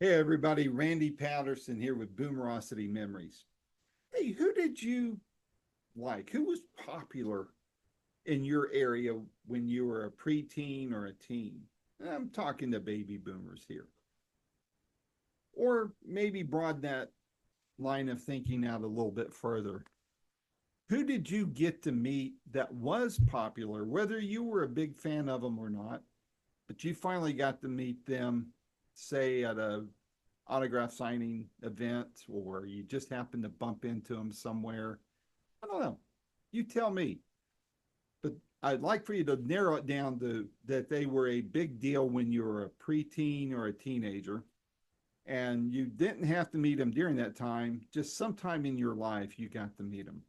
Hey everybody, Randy Patterson here with Boomerosity Memories. Hey, who did you like? Who was popular in your area when you were a preteen or a teen? I'm talking to baby boomers here. Or maybe broaden that line of thinking out a little bit further. Who did you get to meet that was popular, whether you were a big fan of them or not, but you finally got to meet them, say at a autograph signing event or you just happen to bump into them somewhere. I don't know. You tell me. But I'd like for you to narrow it down to that they were a big deal when you were a preteen or a teenager. And you didn't have to meet them during that time, just sometime in your life you got to meet them.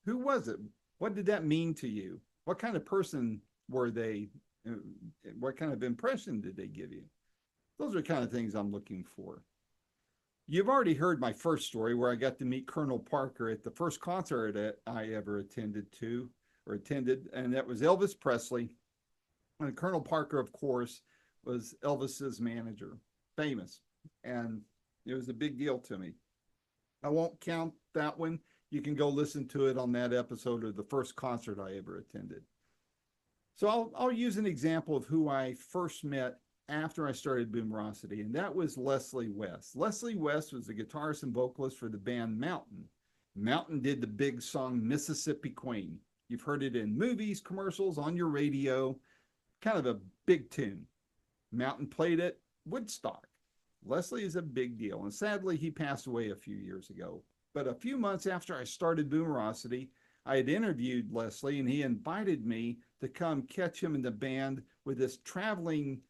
Who was it? What did that mean to you? What kind of person were they? Uh, What kind of impression did they give you? Those are the kind of things I'm looking for. You've already heard my first story where I got to meet Colonel Parker at the first concert that I ever attended, and that was Elvis Presley. And Colonel Parker, of course, was Elvis's manager, famous, and it was a big deal to me. I won't count that one. You can go listen to it on that episode of the first concert I ever attended. So I'll use an example of who I first met after I started Boomerosity, and that was Leslie West. Leslie West was the guitarist and vocalist for the band Mountain. Mountain did the big song Mississippi Queen. You've heard it in movies, commercials, on your radio, kind of a big tune. Mountain played at Woodstock. Leslie is a big deal, and sadly, he passed away a few years ago. But a few months after I started Boomerosity, I had interviewed Leslie, and he invited me to come catch him in the band with this traveling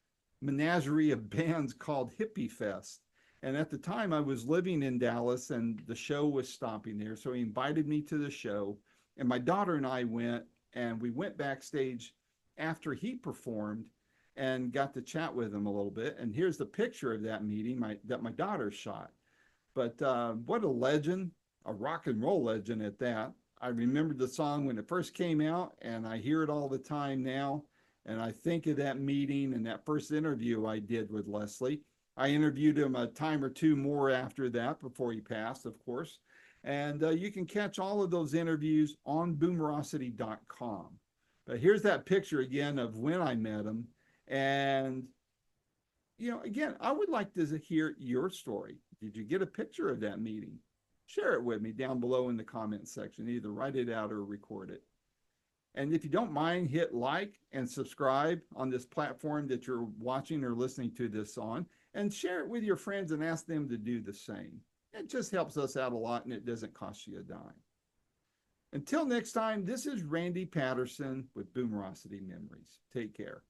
menagerie of bands called Hippie Fest. And at the time, I was living in Dallas, and the show was stopping there. So he invited me to the show, and my daughter and I went, and we went backstage after he performed and got to chat with him a little bit. And here's the picture of that meeting that my daughter shot. But what a legend, a rock and roll legend at that. I remembered the song when it first came out, and I hear it all the time now. And I think of that meeting and that first interview I did with Leslie. I interviewed him a time or two more after that before he passed, of course. And you can catch all of those interviews on boomerosity.com. But here's that picture again of when I met him. And, again, I would like to hear your story. Did you get a picture of that meeting? Share it with me down below in the comments section. Either write it out or record it. And if you don't mind, hit like and subscribe on this platform that you're watching or listening to this on, and share it with your friends and ask them to do the same. It just helps us out a lot, and it doesn't cost you a dime. Until next time, this is Randy Patterson with Boomerosity Memories. Take care.